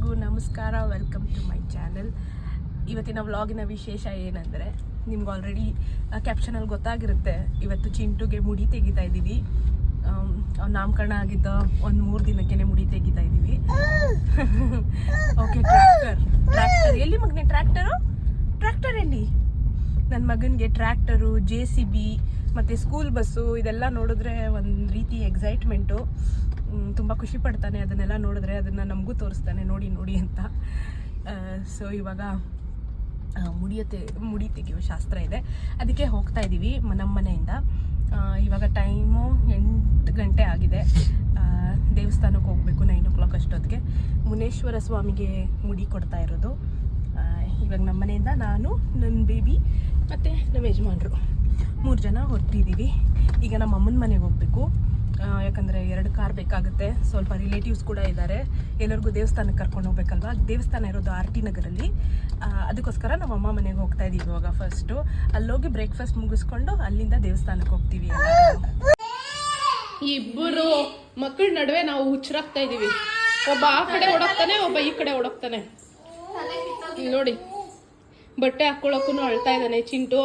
ಎಲ್ರಿಗೂ ನಮಸ್ಕಾರ, welcome to my channel. ಇವತ್ತಿನ ವ್ಲಾಗಿನ ವಿಶೇಷ ಏನಂದರೆ, ನಿಮ್ಗೆ ಆಲ್ರೆಡಿ ಕ್ಯಾಪ್ಷನಲ್ಲಿ ಗೊತ್ತಾಗಿರುತ್ತೆ. ಇವತ್ತು ಚಿಂಟುಗೆ ಮುಡಿ ತೆಗಿತಾ ಇದ್ದೀವಿ. ಅವ್ನು ನಾಮಕರಣ ಆಗಿದ್ದ ಒಂದು 3 ದಿನಕ್ಕೆ ಮುಡಿ ತೆಗಿತಾ ಇದ್ದೀವಿ. ಓಕೆ, ಟ್ರ್ಯಾಕ್ಟರ್ ಎಲ್ಲಿ ಮಗನೇ? ಟ್ರ್ಯಾಕ್ಟರ್ ಎಲ್ಲಿ? ನನ್ನ ಮಗನಿಗೆ ಟ್ರ್ಯಾಕ್ಟರು, JCB ಮತ್ತು ಸ್ಕೂಲ್ ಬಸ್ಸು ಇದೆಲ್ಲ ನೋಡಿದ್ರೆ ಒಂದು ರೀತಿ ಎಕ್ಸೈಟ್ಮೆಂಟು. ತುಂಬ ಖುಷಿ ಪಡ್ತಾನೆ ಅದನ್ನೆಲ್ಲ ನೋಡಿದ್ರೆ. ಅದನ್ನು ನಮಗೂ ತೋರಿಸ್ತಾನೆ, ನೋಡಿ ಅಂತ. ಸೊ ಇವಾಗ ಮುಡಿ ತೆಗೆಯುವ ಶಾಸ್ತ್ರ ಇದೆ, ಅದಕ್ಕೆ ಹೋಗ್ತಾ ಇದ್ದೀವಿ ನಮ್ಮ ಮನೆಯಿಂದ. ಇವಾಗ ಟೈಮು 8 ಗಂಟೆ ಆಗಿದೆ. ದೇವಸ್ಥಾನಕ್ಕೆ ಹೋಗಬೇಕು 9 o'clock ಅಷ್ಟೊತ್ತಿಗೆ. ಮುನೇಶ್ವರ ಸ್ವಾಮಿಗೆ ಮುಡಿ ಕೊಡ್ತಾ ಇರೋದು. ಇವಾಗ ನಮ್ಮ ಮನೆಯಿಂದ ನಾನು, ನನ್ನ ಬೇಬಿ ಮತ್ತು ನಮ್ಮ ಯಜಮಾನ್ರು 3 ಜನ ಹೊರಟಿದ್ದೀವಿ. ಈಗ ನಮ್ಮ ಅಮ್ಮನ ಮನೆಗೆ ಹೋಗಬೇಕು, ಯಾಕಂದರೆ 2 ಕಾರ್ ಬೇಕಾಗುತ್ತೆ. ಸ್ವಲ್ಪ ರಿಲೇಟಿವ್ಸ್ ಕೂಡ ಇದ್ದಾರೆ, ಎಲ್ಲರಿಗೂ ದೇವಸ್ಥಾನಕ್ಕೆ ಕರ್ಕೊಂಡು ಹೋಗ್ಬೇಕಲ್ವ. ದೇವಸ್ಥಾನ ಇರೋದು RT ನಗರಲ್ಲಿ. ಅದಕ್ಕೋಸ್ಕರ ನಮ್ಮ ಅಮ್ಮ ಮನೆಗೆ ಹೋಗ್ತಾ ಇದ್ದೀವಿ. ಇವಾಗ ಫಸ್ಟು ಅಲ್ಲೋಗಿ ಬ್ರೇಕ್ಫಾಸ್ಟ್ ಮುಗಿಸ್ಕೊಂಡು ಅಲ್ಲಿಂದ ದೇವಸ್ಥಾನಕ್ಕೆ ಹೋಗ್ತೀವಿ. ಇಬ್ಬರು ಮಕ್ಕಳ ನಡುವೆ ನಾವು ಹುಚ್ಚರಾಗ್ತಾ ಇದ್ದೀವಿ. ಒಬ್ಬ ಆ ಕಡೆ ಓಡೋಗ್ತಾನೆ, ಒಬ್ಬ ಈ ಕಡೆ ಓಡೋಗ್ತಾನೆ. ನೋಡಿ, ಬಟ್ಟೆ ಹಾಕ್ಕೊಳ್ಳೋಕ್ಕೂ ಅಳ್ತಾ ಇದ್ದಾನೆ ಚಿಂಟು.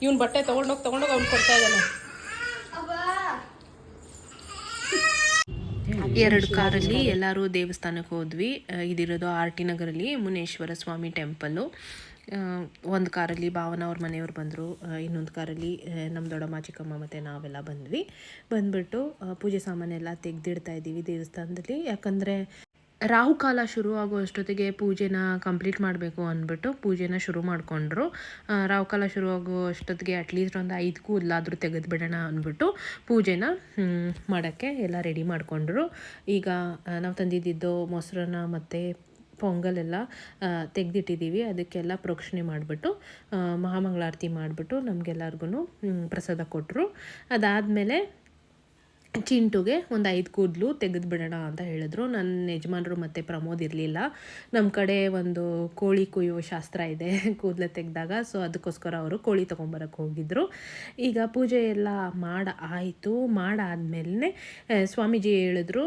ಇವ್ನು ಬಟ್ಟೆ ತಗೊಂಡೋಗಿ ಅವ್ನು ಕೊಡ್ತಾ ಇದ್ದಾನೆ. 2 ಕಾರಲ್ಲಿ ಎಲ್ಲರೂ ದೇವಸ್ಥಾನಕ್ಕೆ ಹೋದ್ವಿ. ಇದಿರೋದು RT ನಗರಲ್ಲಿ ಮುನೇಶ್ವರ ಸ್ವಾಮಿ ಟೆಂಪಲ್ಲು. ಒಂದು ಕಾರಲ್ಲಿ ಭಾವನ ಅವ್ರ ಮನೆಯವ್ರು ಬಂದರು, ಇನ್ನೊಂದು ಕಾರಲ್ಲಿ ನಮ್ಮ ದೊಡ್ಡಮ್ಮ ಚಿಕ್ಕಮ್ಮ ಮತ್ತು ನಾವೆಲ್ಲ ಬಂದ್ಬಿಟ್ಟು ಪೂಜೆ ಸಾಮಾನೆಲ್ಲ ತೆಗೆದಿಡ್ತಾ ಇದ್ದೀವಿ ದೇವಸ್ಥಾನದಲ್ಲಿ. ಯಾಕಂದರೆ ರಾಹುಕಾಲ ಶುರು ಆಗೋ ಅಷ್ಟೊತ್ತಿಗೆ ಪೂಜೆನ ಕಂಪ್ಲೀಟ್ ಮಾಡಬೇಕು ಅಂದ್ಬಿಟ್ಟು ಪೂಜೆನ ಶುರು ಮಾಡಿಕೊಂಡ್ರು. ರಾಹುಕಾಲ ಶುರು ಆಗೋ ಅಷ್ಟೊತ್ತಿಗೆ ಅಟ್ಲೀಸ್ಟ್ ಒಂದು 5 ಕೂದಲಾದರೂ ತೆಗೆದುಬಿಡೋಣ ಅಂದ್ಬಿಟ್ಟು ಪೂಜೆನ ಮಾಡೋಕ್ಕೆ ಎಲ್ಲ ರೆಡಿ ಮಾಡಿಕೊಂಡ್ರು. ಈಗ ನಾವು ತಂದಿದ್ದು ಮೊಸರನ್ನ ಮತ್ತು ಪೊಂಗಲೆಲ್ಲ ತೆಗೆದಿಟ್ಟಿದ್ದೀವಿ. ಅದಕ್ಕೆಲ್ಲ ಪ್ರೋಕ್ಷಣೆ ಮಾಡಿಬಿಟ್ಟು ಮಹಾಮಂಗಳಾರತಿ ಮಾಡಿಬಿಟ್ಟು ನಮಗೆಲ್ಲರಿಗೂ ಪ್ರಸಾದ ಕೊಟ್ಟರು. ಅದಾದಮೇಲೆ ಚಿಂಟುಗೆ ಒಂದು 5 ಕೂದಲು ತೆಗೆದುಬಿಡೋಣ ಅಂತ ಹೇಳಿದ್ರು. ನನ್ನ ಯಜಮಾನರು ಮತ್ತು ಪ್ರಮೋದ್ ಇರಲಿಲ್ಲ. ನಮ್ಮ ಕಡೆ ಒಂದು ಕೋಳಿ ಕೊಯ್ಯುವ ಶಾಸ್ತ್ರ ಇದೆ ಕೂದಲು ತೆಗೆದಾಗ. ಸೊ ಅದಕ್ಕೋಸ್ಕರ ಅವರು ಕೋಳಿ ತೊಗೊಂಬರಕ್ಕೆ ಹೋಗಿದ್ದರು. ಈಗ ಪೂಜೆ ಎಲ್ಲ ಮಾಡಾದ್ಮೇಲೆ ಸ್ವಾಮೀಜಿ ಹೇಳಿದ್ರು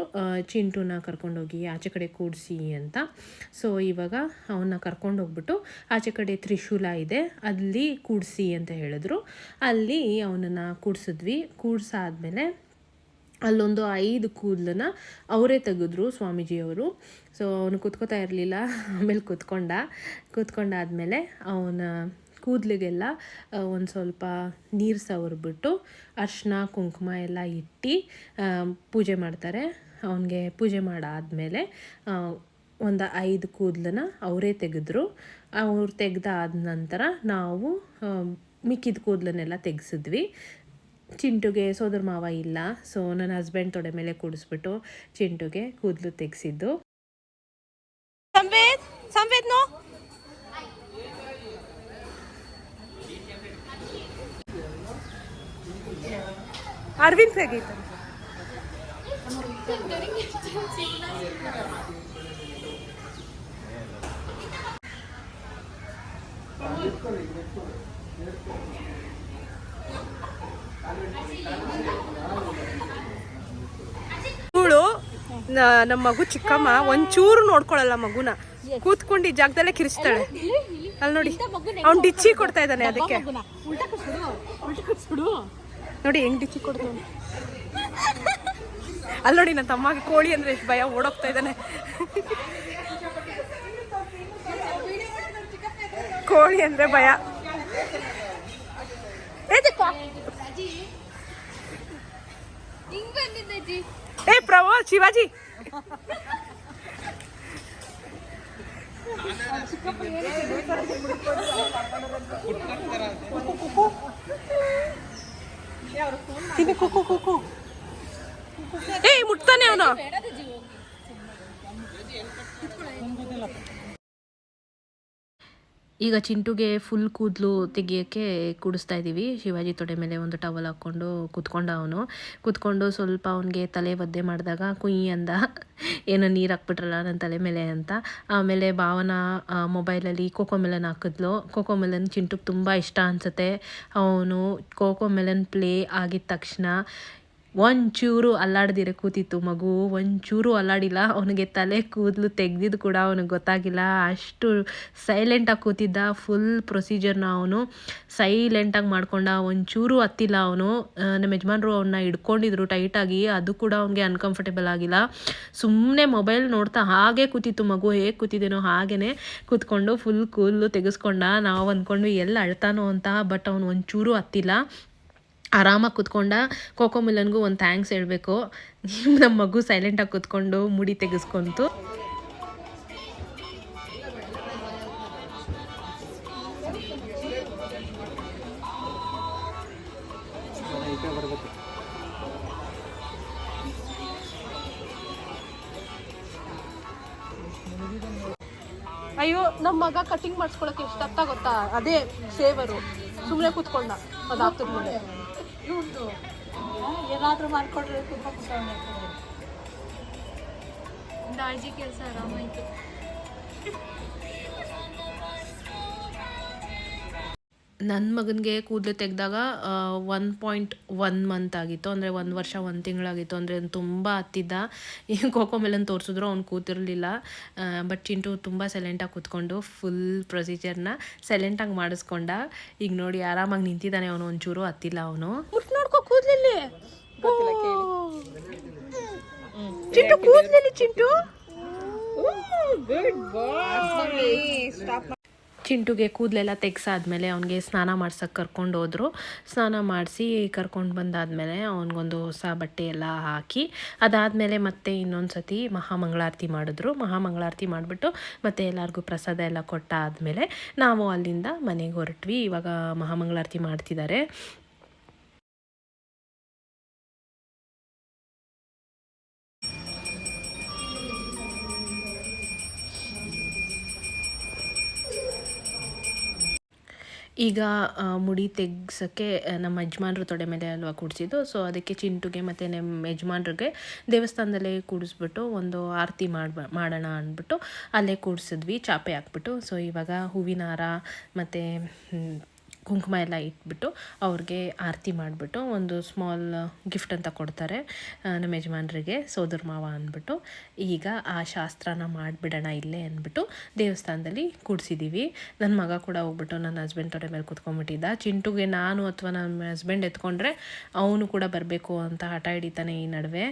ಚಿಂಟುನ ಕರ್ಕೊಂಡೋಗಿ ಆಚೆ ಕಡೆ ಕೂಡಿಸಿ ಅಂತ. ಸೊ ಇವಾಗ ಅವನ್ನ ಕರ್ಕೊಂಡೋಗ್ಬಿಟ್ಟು ಆಚೆ ಕಡೆ ತ್ರಿಶೂಲ ಇದೆ, ಅಲ್ಲಿ ಕೂಡಿಸಿ ಅಂತ ಹೇಳಿದ್ರು. ಅಲ್ಲಿ ಅವನನ್ನು ಕೂಡಿಸಿದ್ವಿ. ಕೂಡಿಸಾದ್ಮೇಲೆ ಅಲ್ಲೊಂದು 5 ಕೂದಲನ್ನ ಅವರೇ ತೆಗೆದ್ರು ಸ್ವಾಮೀಜಿಯವರು. ಸೊ ಅವನು ಕೂತ್ಕೋತಾ ಇರಲಿಲ್ಲ, ಆಮೇಲೆ ಕೂತ್ಕೊಂಡಾದ್ಮೇಲೆ ಅವನ ಕೂದಲಿಗೆಲ್ಲ ಒಂದು ಸ್ವಲ್ಪ ನೀರು ಸವರ್ಬಿಟ್ಟು ಅರಿಶಿನ ಕುಂಕುಮ ಎಲ್ಲ ಇಟ್ಟು ಪೂಜೆ ಮಾಡ್ತಾರೆ. ಅವನಿಗೆ ಪೂಜೆ ಮಾಡಾದಮೇಲೆ ಒಂದು 5 ಕೂದಲನ್ನ ಅವರೇ ತೆಗೆದ್ರು. ಅವ್ರು ತೆಗೆದಾದ ನಂತರ ನಾವು ಮಿಕ್ಕಿದ ಕೂದಲನ್ನೆಲ್ಲ ತೆಗೆಸಿದ್ವಿ. ಚಿಂಟುಗೆ ಸೋದರ ಮಾವ ಇಲ್ಲ, ಸೊ ನನ್ನ ಹಸ್ಬೆಂಡ್ ತೊಡೆ ಮೇಲೆ ಕೂಡಿಸ್ಬಿಟ್ಟು ಚಿಂಟುಗೆ ಕೂದಲು ತೆಗೆಸಿದ್ದು. ಸಂವೇದ್ ನೋ ಅರವಿಂದ್ ಹೇಗಿತ್ತು? ಇವಳು ನಮ್ಮ ಮಗು ಚಿಕ್ಕಮ್ಮ ಒಂಚೂರು ನೋಡ್ಕೊಳಲ್ಲ ಮಗುನ, ಕೂತ್ಕೊಂಡು ಈ ಜಾಗದಲ್ಲೇ ಕಿರಿಸ್ತಾಳೆ. ಅಲ್ಲಿ ನೋಡಿ, ಅವ್ನು ಡಿಚ್ಚಿ ಕೊಡ್ತಾ ಇದ್ದಾನೆ. ಅದಕ್ಕೆ ನೋಡಿ ಹೆಂಗ್ ಡಿಚ್ಚಿ ಕೊಡ್ತಾನೆ. ಅಲ್ಲಿ ನೋಡಿ, ನನ್ನ ತಮ್ಮಗೆ ಕೋಳಿ ಅಂದ್ರೆ ಎಷ್ಟು ಭಯ, ಓಡೋಗ್ತಾ ಇದ್ದಾನೆ. ಕೋಳಿ ಅಂದ್ರೆ ಭಯ. ಪ್ರಮೋದ್, ಶಿವಾಜಿ ಮುಟ್ತಾನೆ ಅವನು. ಈಗ ಚಿಂಟುಗೆ ಫುಲ್ ಕೂದಲು ತೆಗಿಯೋಕ್ಕೆ ಕೂಡಿಸ್ತಾ ಇದ್ದೀವಿ. ಶಿವಾಜಿ ತೊಡೆ ಮೇಲೆ ಒಂದು ಟವಲ್ ಹಾಕ್ಕೊಂಡು ಕೂತ್ಕೊಂಡು ಸ್ವಲ್ಪ ಅವನಿಗೆ ತಲೆ ಒದ್ದೆ ಮಾಡಿದಾಗ ಕುಯ್ ಅಂದ, ಏನೋ ನೀರು ಹಾಕ್ಬಿಟ್ರಲ್ಲ ನನ್ನ ತಲೆ ಮೇಲೆ ಅಂತ. ಆಮೇಲೆ ಭಾವನ ಮೊಬೈಲಲ್ಲಿ ಕೋಕೋಮೆಲನ್ ಹಾಕಿದ್ಲು. ಕೋಕೋಮೆಲನ್ ಚಿಂಟುಗೆ ತುಂಬ ಇಷ್ಟ ಅನಿಸುತ್ತೆ. ಅವನು ಕೋಕೋಮೆಲನ್ ಪ್ಲೇ ಆಗಿದ ತಕ್ಷಣ ಒಂಚೂರು ಅಲ್ಲಾಡ್ದಿರೆ ಕೂತಿತ್ತು ಮಗು, ಒಂಚೂರು ಅಲ್ಲಾಡಿಲ್ಲ. ಅವನಿಗೆ ತಲೆ ಕೂದಲು ತೆಗ್ದಿದ್ದು ಕೂಡ ಅವನಿಗೆ ಗೊತ್ತಾಗಿಲ್ಲ, ಅಷ್ಟು ಸೈಲೆಂಟಾಗಿ ಕೂತಿದ್ದ. ಫುಲ್ ಪ್ರೊಸೀಜರ್ನ ಅವನು ಸೈಲೆಂಟಾಗಿ ಮಾಡ್ಕೊಂಡ, ಒಂಚೂರು ಹತ್ತಿಲ್ಲ ಅವನು. ನಮ್ಮ ಯಜಮಾನ್ರು ಅವನ್ನ ಹಿಡ್ಕೊಂಡಿದ್ರು ಟೈಟಾಗಿ, ಅದು ಕೂಡ ಅವನಿಗೆ ಅನ್ಕಂಫರ್ಟೇಬಲ್ ಆಗಿಲ್ಲ. ಸುಮ್ಮನೆ ಮೊಬೈಲ್ ನೋಡ್ತಾ ಹಾಗೆ ಕೂತಿತ್ತು ಮಗು, ಹೇಗೆ ಕೂತಿದ್ದೇನೋ ಹಾಗೇ ಕೂತ್ಕೊಂಡು ಫುಲ್ ಕೂದಲು ತೆಗೆಸ್ಕೊಂಡ. ನಾವು ಅಂದ್ಕೊಂಡ್ವಿ ಎಲ್ಲಿ ಅಳ್ತಾನೋ ಅಂತ, ಬಟ್ ಅವನು ಒಂಚೂರು ಹತ್ತಿಲ್ಲ, ಆರಾಮಾಗಿ ಕೂತ್ಕೊಂಡ. ಕೋಕೋ ಮಿಲನ್ಗೂ ಒಂದು ಥ್ಯಾಂಕ್ಸ್ ಹೇಳಬೇಕು, ನಮ್ಮ ಮಗು ಸೈಲೆಂಟಾಗಿ ಕೂತ್ಕೊಂಡು ಮುಡಿ ತೆಗೆಸ್ಕೊಂತು. ಅಯ್ಯೋ ನಮ್ಮ ಮಗ ಕಟಿಂಗ್ ಮಾಡಿಸ್ಕೊಳಕ್ಕೆ ಎಷ್ಟು ಅರ್ಥ ಗೊತ್ತಾ, ಅದೇ ಸೇವರು ಸುಮ್ಮನೆ ಕೂತ್ಕೊಂಡ, ಅದು ಆಗ್ತದ ಮೇಲೆ ಏನಾದರೂ ಮಾಡ್ಕೊಡ್ರೆ ತುಂಬ ದಾಳ್ಜಿ ಕೆಲಸ ಆರಾಮಾಯ್ತು. ನನ್ನ ಮಗನಿಗೆ ಕೂದಲು ತೆಗೆದಾಗ 1.1 ಮಂತ್ ಆಗಿತ್ತು, ಅಂದರೆ 1 ವರ್ಷ 1 ತಿಂಗಳಾಗಿತ್ತು. ಅಂದರೆ ತುಂಬ ಹತ್ತಿದ್ದ. ಈ ಕೋಕೋ ಮೆಲನ್ ತೋರಿಸಿದ್ರು ಅವ್ನು ಕೂತಿರಲಿಲ್ಲ. ಬಟ್ ಚಿಂಟು ತುಂಬ ಸೈಲೆಂಟಾಗಿ ಕೂತ್ಕೊಂಡು ಫುಲ್ ಪ್ರೊಸೀಜರ್ನ ಸೈಲೆಂಟಾಗಿ ಮಾಡಿಸ್ಕೊಂಡ. ಈಗ ನೋಡಿ ಆರಾಮಾಗಿ ನಿಂತಿದ್ದಾನೆ ಅವನು, ಒಂಚೂರು ಹತ್ತಿಲ್ಲ ಅವನು. ನೋಡ್ಕೋ ಕೂದಲಲ್ಲಿ ಚಿಂಟು, ಕೂದಲಲ್ಲಿ ಚಿಂಟು. ಚಿಂಟುಗೆ ಕೂದಲೆಲ್ಲ ತೆಗ್ಸಾದ್ಮೇಲೆ ಅವನಿಗೆ ಸ್ನಾನ ಮಾಡ್ಸೋಕ್ಕೆ ಕರ್ಕೊಂಡು ಹೋದರು. ಸ್ನಾನ ಮಾಡಿಸಿ ಕರ್ಕೊಂಡು ಬಂದಾದಮೇಲೆ ಅವನಿಗೊಂದು ಹೊಸ ಬಟ್ಟೆ ಎಲ್ಲ ಹಾಕಿ, ಅದಾದಮೇಲೆ ಮತ್ತೆ ಇನ್ನೊಂದು ಸತಿ ಮಹಾಮಂಗಳಾರತಿ ಮಾಡಿದ್ರು. ಮಹಾಮಂಗಳಾರತಿ ಮಾಡಿಬಿಟ್ಟು ಮತ್ತೆ ಎಲ್ಲರಿಗೂ ಪ್ರಸಾದ ಎಲ್ಲ ಕೊಟ್ಟಾದಮೇಲೆ ನಾವು ಅಲ್ಲಿಂದ ಮನೆಗೆ ಹೊರಟ್ವಿ. ಇವಾಗ ಮಹಾಮಂಗಳಾರತಿ ಮಾಡ್ತಿದ್ದಾರೆ. ಈಗ ಮುಡಿ ತೆಗ್ಸೋಕ್ಕೆ ನಮ್ಮ ಯಜಮಾನ್ರು ತೊಡೆ ಮೇಲೆ ಅಲ್ವಾ ಕೂಡಿಸಿದ್ದು. ಸೊ ಅದಕ್ಕೆ ಚಿಂಟುಗೆ ಮತ್ತು ನಮ್ಮ ಯಜಮಾನ್ರಿಗೆ ದೇವಸ್ಥಾನದಲ್ಲೇ ಕೂಡಿಸ್ಬಿಟ್ಟು ಒಂದು ಆರತಿ ಮಾಡೋಣ ಅಂದ್ಬಿಟ್ಟು ಅಲ್ಲೇ ಕೂಡಿಸಿದ್ವಿ, ಚಾಪೆ ಹಾಕ್ಬಿಟ್ಟು. ಸೊ ಇವಾಗ ಹೂವಿನ ಹಾರ ಮತ್ತು ಕುಂಕುಮ ಎಲ್ಲ ಇಟ್ಬಿಟ್ಟು ಅವ್ರಿಗೆ ಆರತಿ ಮಾಡಿಬಿಟ್ಟು ಒಂದು ಸ್ಮಾಲ್ ಗಿಫ್ಟ್ ಅಂತ ಕೊಡ್ತಾರೆ ನಮ್ಮ ಯಜಮಾನ್ರಿಗೆ, ಸೋದರ ಮಾವ ಅಂದ್ಬಿಟ್ಟು. ಈಗ ಆ ಶಾಸ್ತ್ರನ ಮಾಡಿಬಿಡೋಣ ಇಲ್ಲೇ ಅಂದ್ಬಿಟ್ಟು ದೇವಸ್ಥಾನದಲ್ಲಿ ಕೂಡಿಸಿದ್ದೀವಿ. ನನ್ನ ಮಗ ಕೂಡ ಹೋಗ್ಬಿಟ್ಟು ನನ್ನ ಹಸ್ಬೆಂಡ್ ತೊಡೆ ಮೇಲೆ ಕೂತ್ಕೊಂಡ್ಬಿಟ್ಟಿದ್ದ. ಚಿಂಟುಗೆ ನಾನು ಅಥವಾ ನಮ್ಮ ಹಸ್ಬೆಂಡ್ ಎತ್ಕೊಂಡ್ರೆ ಅವನು ಕೂಡ ಬರಬೇಕು ಅಂತ ಹಠ ಹಿಡಿತಾನೆ ಈ ನಡುವೆ.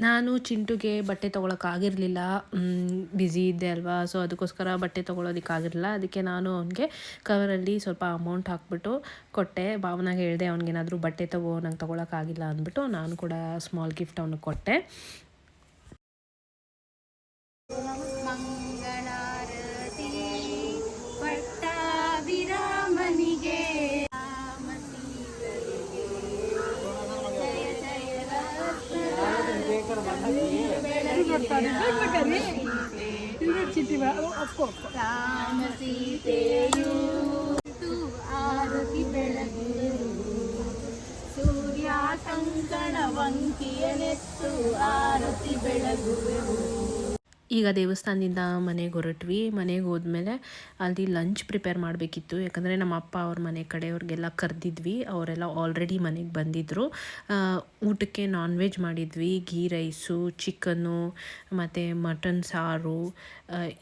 ನಾನು ಚಿಂಟುಗೆ ಬಟ್ಟೆ ತೊಗೊಳಕ್ಕಾಗಿರಲಿಲ್ಲ, ಬ್ಯುಸಿ ಇದ್ದೆ ಅಲ್ವಾ. ಸೊ ಅದಕ್ಕೋಸ್ಕರ ಬಟ್ಟೆ ತೊಗೊಳೋದಕ್ಕಾಗಿರಲಿಲ್ಲ. ಅದಕ್ಕೆ ನಾನು ಅವನಿಗೆ ಕವರಲ್ಲಿ ಸ್ವಲ್ಪ ಅಮೌಂಟ್ ಹಾಕ್ಬಿಟ್ಟು ಕೊಟ್ಟೆ. ಭಾವನಾಗೆ ಹೇಳಿದೆ ಅವ್ನಿಗೇನಾದರೂ ಬಟ್ಟೆ ನಂಗೆ ತೊಗೊಳಕ್ಕಾಗಿಲ್ಲ ಅಂದ್ಬಿಟ್ಟು ನಾನು ಕೂಡ ಸ್ಮಾಲ್ ಗಿಫ್ಟ್ ಅವನಿಗೆ ಕೊಟ್ಟೆ. ಸೂರ್ಯ ಕಂಕಣ ವಂಕಿಯನೆತ್ತು ಆರತಿ ಬೆಳಗುವೆವು. ಈಗ ದೇವಸ್ಥಾನದಿಂದ ಮನೆಗೆ ಹೊರಟ್ವಿ. ಮನೆಗೆ ಹೋದ್ಮೇಲೆ ಅಲ್ಲಿ ಲಂಚ್ ಪ್ರಿಪೇರ್ ಮಾಡಬೇಕಿತ್ತು, ಯಾಕಂದರೆ ನಮ್ಮ ಅಪ್ಪ ಅವ್ರ ಮನೆ ಕಡೆಯವ್ರಿಗೆಲ್ಲ ಕರೆದಿದ್ವಿ. ಅವರೆಲ್ಲ ಆಲ್ರೆಡಿ ಮನೆಗೆ ಬಂದಿದ್ದರು. ಊಟಕ್ಕೆ ನಾನ್ ವೆಜ್ ಮಾಡಿದ್ವಿ, ಗೀ ರೈಸು, ಚಿಕನ್ನು ಮತ್ತು ಮಟನ್ ಸಾರು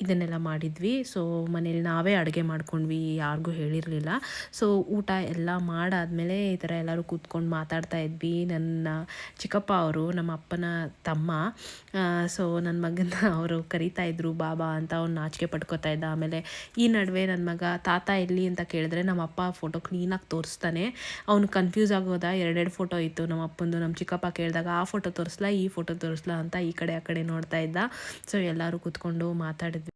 ಇದನ್ನೆಲ್ಲ ಮಾಡಿದ್ವಿ. ಸೊ ಮನೇಲಿ ನಾವೇ ಅಡುಗೆ ಮಾಡ್ಕೊಂಡ್ವಿ, ಯಾರಿಗೂ ಹೇಳಿರಲಿಲ್ಲ. ಸೊ ಊಟ ಎಲ್ಲ ಮಾಡಾದಮೇಲೆ ಈ ಥರ ಎಲ್ಲರೂ ಕೂತ್ಕೊಂಡು ಮಾತಾಡ್ತಾ ಇದ್ವಿ. ನನ್ನ ಚಿಕ್ಕಪ್ಪ ಅವರು ನಮ್ಮ ಅಪ್ಪನ ತಮ್ಮ. ಸೊ ನನ್ನ ಮಗನ ಅವರು ಕರಿತಾ ಇದ್ರು ಬಾಬಾ ಅಂತ. ಅವ್ನು ನಾಚಿಕೆ ಪಡ್ಕೋತಾ ಇದ್ದ. ಆಮೇಲೆ ಈ ನಡುವೆ ನನ್ನ ಮಗ ತಾತ ಎಲ್ಲಿ ಅಂತ ಕೇಳಿದ್ರೆ ನಮ್ಮ ಅಪ್ಪ ಫೋಟೋ ಕ್ಲೀನಾಗಿ ತೋರಿಸ್ತಾನೆ. ಅವ್ನು ಕನ್ಫ್ಯೂಸ್ ಆಗೋದ, 2 ಫೋಟೋ ಇತ್ತು ನಮ್ಮ ಅಪ್ಪಂದು. ನಮ್ಮ ಚಿಕ್ಕಪ್ಪ ಕೇಳಿದಾಗ ಆ ಫೋಟೋ ತೋರಿಸ್ಲಾ ಈ ಫೋಟೋ ತೋರಿಸ್ಲಾ ಅಂತ ಈ ಕಡೆ ಆ ಕಡೆ ನೋಡ್ತಾ ಇದ್ದ. ಸೊ ಎಲ್ಲರೂ ಕೂತ್ಕೊಂಡು ಮಾತಾಡಿದ್ವಿ.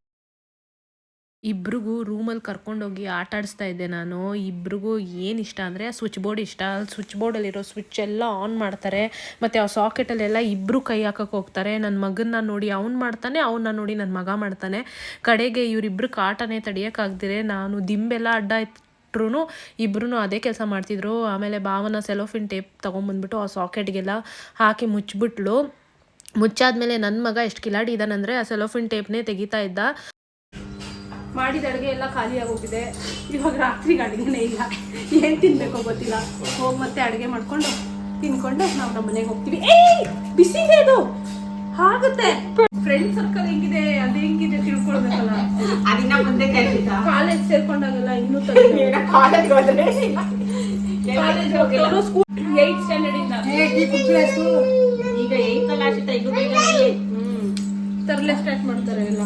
ಇಬ್ರಿಗೂ ರೂಮಲ್ಲಿ ಕರ್ಕೊಂಡೋಗಿ ಆಟ ಆಡಿಸ್ತಾ ಇದ್ದೆ ನಾನು. ಇಬ್ರಿಗೂ ಏನು ಇಷ್ಟ ಅಂದರೆ ಸ್ವಿಚ್ ಬೋರ್ಡ್ ಇಷ್ಟ. ಸ್ವಿಚ್ ಬೋರ್ಡಲ್ಲಿರೋ ಸ್ವಿಚ್ ಎಲ್ಲ ಆನ್ ಮಾಡ್ತಾರೆ, ಮತ್ತು ಆ ಸಾಕೆಟಲ್ಲೆಲ್ಲ ಇಬ್ಬರು ಕೈ ಹಾಕಕ್ಕೆ ಹೋಗ್ತಾರೆ. ನನ್ನ ಮಗನ್ನ ನೋಡಿ ಅವ್ನು ಮಾಡ್ತಾನೆ, ಅವನ್ನ ನೋಡಿ ನನ್ನ ಮಗ ಮಾಡ್ತಾನೆ. ಕಡೆಗೆ ಇವರಿಬ್ರು ಕಾಟನೇ ತಡಿಯೋಕ್ಕಾಗ್ದಿರೆ ನಾನು ದಿಂಬೆಲ್ಲ ಅಡ್ಡ ಕೊಟ್ಟರು ಇಬ್ಬರೂ ಅದೇ ಕೆಲಸ ಮಾಡ್ತಿದ್ರು. ಆಮೇಲೆ ಭಾವನ ಸೆಲೋಫಿನ್ ಟೇಪ್ ತೊಗೊಂಬಂದ್ಬಿಟ್ಟು ಆ ಸಾಕೆಟ್ಗೆಲ್ಲ ಹಾಕಿ ಮುಚ್ಚಿಬಿಟ್ಲು. ಮುಚ್ಚಾದ್ಮೇಲೆ ನನ್ನ ಮಗ ಎಷ್ಟು ಕಿಲಾಡಿ ಇದ್ದಾನಂದರೆ ಆ ಸೆಲೋಫಿನ್ ಟೇಪ್ನೇ ತೆಗಿತಾ ಇದ್ದ. ಮಾಡಿದ ಅಡುಗೆ ಎಲ್ಲ ಖಾಲಿಯಾಗಿ ಹೋಗಿದೆ. ಇವಾಗ ರಾತ್ರಿಗೆ ಅಡುಗೆನೇ ಇಲ್ಲ, ಏನು ತಿನ್ನಬೇಕೋ ಗೊತ್ತಿಲ್ಲ. ಹೋಗಿ ಮತ್ತೆ ಅಡುಗೆ ಮಾಡ್ಕೊಂಡು ತಿನ್ಕೊಂಡು ನಾವು ನಮ್ಮ ಮನೆಗೆ ಹೋಗ್ತೀವಿ. ಬಿಸಿದೆ ಅದು ಆಗುತ್ತೆ. ಫ್ರೆಂಡ್ ಸರ್ಕಲ್ ಹೆಂಗಿದೆ ಅದು ಹೆಂಗಿದೆ ತಿಳ್ಕೊಳ್ಬೇಕಲ್ಲ. ಅದನ್ನ ಮುಂದೆ ಕಾಲೇಜ್ ಸೇರ್ಕೊಂಡಾಗಲ್ಲ ಇನ್ನೂ ಕಾಲೇಜ್ ಹೋದ್ರೆ ಕಾಲೇಜ್ ಹೋಗೋರು ಸ್ಕೂಲ್ 8th ಸ್ಟ್ಯಾಂಡರ್ಡ್ ಇಂದ ಈಗ 8th ಕ್ಲಾಸ್ ಇತ್ತ. ಈಗ ತರಲೆ ಸ್ಟಾರ್ಟ್ ಮಾಡ್ತಾರೆ ಎಲ್ಲ.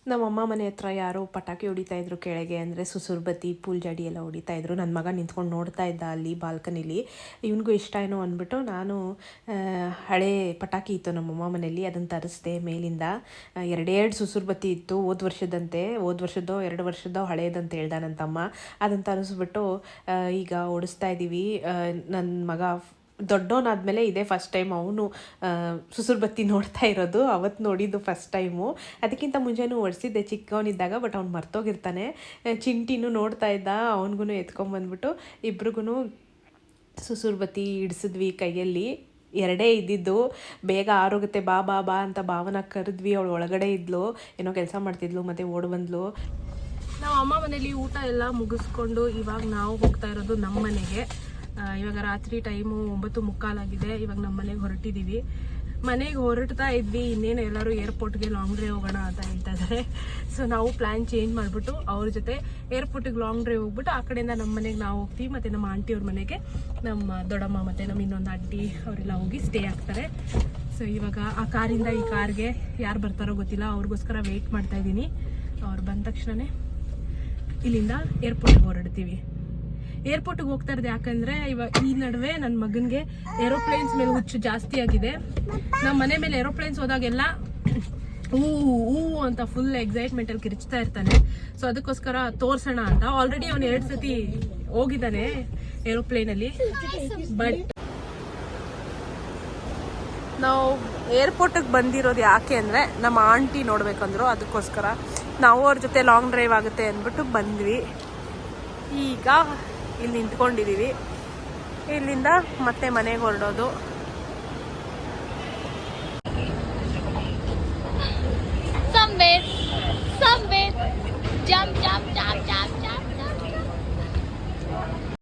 ನಮ್ಮಮ್ಮ ಮನೆ ಹತ್ರ ಯಾರೋ ಪಟಾಕಿ ಹೊಡಿತಾ ಇದ್ರು ಕೆಳಗೆ, ಅಂದರೆ ಸುಸುರ್ಬತ್ತಿ ಪೂಲ್ಜಾಡಿ ಎಲ್ಲ ಹೊಡಿತಾ ಇದ್ರು. ನನ್ನ ಮಗ ನಿಂತ್ಕೊಂಡು ನೋಡ್ತಾ ಇದ್ದ ಅಲ್ಲಿ ಬಾಲ್ಕನಿಲಿ. ಇವನಿಗೂ ಇಷ್ಟ ಏನೋ ಅಂದ್ಬಿಟ್ಟು ನಾನು ಹಳೆ ಪಟಾಕಿ ಇತ್ತು ನಮ್ಮಮ್ಮ ಮನೇಲಿ, ಅದನ್ನು ತರಿಸ್ದೆ ಮೇಲಿಂದ. 2 ಸುಸುರ್ಬತ್ತಿ ಇತ್ತು, ಹೋದ ವರ್ಷದಂತೆ, ಹೋದ ವರ್ಷದ್ದೋ 2 ವರ್ಷದ್ದೋ ಹಳೇದಂತ ಹೇಳ್ದ ನನ್ನ ತಮ್ಮ. ಅದನ್ನು ತರಿಸ್ಬಿಟ್ಟು ಈಗ ಓಡಿಸ್ತಾ ಇದ್ದೀವಿ. ನನ್ನ ಮಗ ದೊಡ್ಡವನಾದ್ಮೇಲೆ ಇದೇ ಫಸ್ಟ್ ಟೈಮ್ ಅವನು ಸುಸುರ್ಬತ್ತಿ ನೋಡ್ತಾ ಇರೋದು. ಅವತ್ತು ನೋಡಿದ್ದು ಫಸ್ಟ್ ಟೈಮು. ಅದಕ್ಕಿಂತ ಮುಂಚೆನೂ ಒಡಿಸಿದ್ದೆ ಚಿಕ್ಕವನಿದ್ದಾಗ, ಬಟ್ ಅವ್ನು ಮರ್ತೋಗಿರ್ತಾನೆ. ಚಿಂಟಿನೂ ನೋಡ್ತಾ ಇದ್ದ, ಅವನಿಗೂ ಎತ್ಕೊಂಬಂದ್ಬಿಟ್ಟು ಇಬ್ರಿಗೂ ಸುಸುರ್ಬತ್ತಿ ಇಡಿಸಿದ್ವಿ ಕೈಯಲ್ಲಿ. 2 ಇದ್ದಿದ್ದು. ಬೇಗ ಆರೋಗುತ್ತೆ ಬಾ ಬಾ ಬಾ ಅಂತ ಭಾವನ ಕರೆದ್ವಿ. ಅವಳು ಒಳಗಡೆ ಇದ್ಲು, ಏನೋ ಕೆಲಸ ಮಾಡ್ತಿದ್ಲು, ಮತ್ತು ಓಡಿ ಬಂದ್ಲು. ನಾವು ಅಮ್ಮ ಮನೇಲಿ ಊಟ ಎಲ್ಲ ಮುಗಿಸ್ಕೊಂಡು ಇವಾಗ ನಾವು ಹೋಗ್ತಾ ಇರೋದು ನಮ್ಮ ಮನೆಗೆ. ಇವಾಗ ರಾತ್ರಿ ಟೈಮು 9:45 ಆಗಿದೆ. ಇವಾಗ ನಮ್ಮ ಮನೆಗೆ ಹೊರಟಿದ್ದೀವಿ. ಮನೆಗೆ ಹೊರಡ್ತಾ ಇದ್ವಿ, ಇನ್ನೇನು ಎಲ್ಲರೂ ಏರ್ಪೋರ್ಟ್ಗೆ ಲಾಂಗ್ ಡ್ರೈವ್ ಹೋಗೋಣ ಅಂತ ಹೇಳ್ತಾ ಇದ್ದಾರೆ. ಸೊ ನಾವು ಪ್ಲ್ಯಾನ್ ಚೇಂಜ್ ಮಾಡಿಬಿಟ್ಟು ಅವ್ರ ಜೊತೆ ಏರ್ಪೋರ್ಟಿಗೆ ಲಾಂಗ್ ಡ್ರೈವ್ ಹೋಗ್ಬಿಟ್ಟು ಆ ಕಡೆಯಿಂದ ನಮ್ಮ ಮನೆಗೆ ನಾವು ಹೋಗ್ತೀವಿ. ಮತ್ತು ನಮ್ಮ ಆಂಟಿಯವ್ರ ಮನೆಗೆ ನಮ್ಮ ದೊಡ್ಡಮ್ಮ ಮತ್ತು ನಮ್ಮ ಇನ್ನೊಂದು ಆಂಟಿ ಅವರೆಲ್ಲ ಹೋಗಿ ಸ್ಟೇ ಆಗ್ತಾರೆ. ಸೊ ಇವಾಗ ಆ ಕಾರಿಂದ ಈ ಕಾರ್ಗೆ ಯಾರು ಬರ್ತಾರೋ ಗೊತ್ತಿಲ್ಲ, ಅವ್ರಿಗೋಸ್ಕರ ವೆಯ್ಟ್ ಮಾಡ್ತಾ ಇದ್ದೀನಿ. ಅವ್ರು ಬಂದ ತಕ್ಷಣವೇ ಇಲ್ಲಿಂದ ಏರ್ಪೋರ್ಟ್ಗೆ ಹೊರಡ್ತೀವಿ. ಏರ್ಪೋರ್ಟ್ಗೆ ಹೋಗ್ತಾ ಇರೋದು ಯಾಕಂದರೆ ಇವಾಗ ಈ ನಡುವೆ ನನ್ನ ಮಗನಿಗೆ ಏರೋಪ್ಲೇನ್ಸ್ ಮೇಲೆ ಹುಚ್ಚು ಜಾಸ್ತಿ ಆಗಿದೆ. ನಮ್ಮ ಮನೆ ಮೇಲೆ ಏರೋಪ್ಲೇನ್ಸ್ ಹೋದಾಗೆಲ್ಲ ಹೂ ಅಂತ ಫುಲ್ ಎಕ್ಸೈಟ್ಮೆಂಟಲ್ಲಿ ಕಿರ್ಚ್ತಾ ಇರ್ತಾನೆ. ಸೊ ಅದಕ್ಕೋಸ್ಕರ ತೋರ್ಸೋಣ ಅಂತ. ಆಲ್ರೆಡಿ ಅವನು 2 ಸತಿ ಹೋಗಿದ್ದಾನೆ ಏರೋಪ್ಲೇನಲ್ಲಿ. ಬಟ್ ನಾವು ಏರ್ಪೋರ್ಟಿಗೆ ಬಂದಿರೋದು ಯಾಕೆ ಅಂದರೆ ನಮ್ಮ ಆಂಟಿ ನೋಡ್ಬೇಕಂದ್ರು, ಅದಕ್ಕೋಸ್ಕರ ನಾವು ಅವ್ರ ಜೊತೆ ಲಾಂಗ್ ಡ್ರೈವ್ ಆಗುತ್ತೆ ಅಂದ್ಬಿಟ್ಟು ಬಂದ್ವಿ. ಈಗ ಇಲ್ಲಿ ನಿಂತ್ಕೊಂಡಿದ್ದೀವಿ. ಇಲ್ಲಿಂದ ಮತ್ತೆ ಮನೆಗೆ ಹೊರಡೋದು.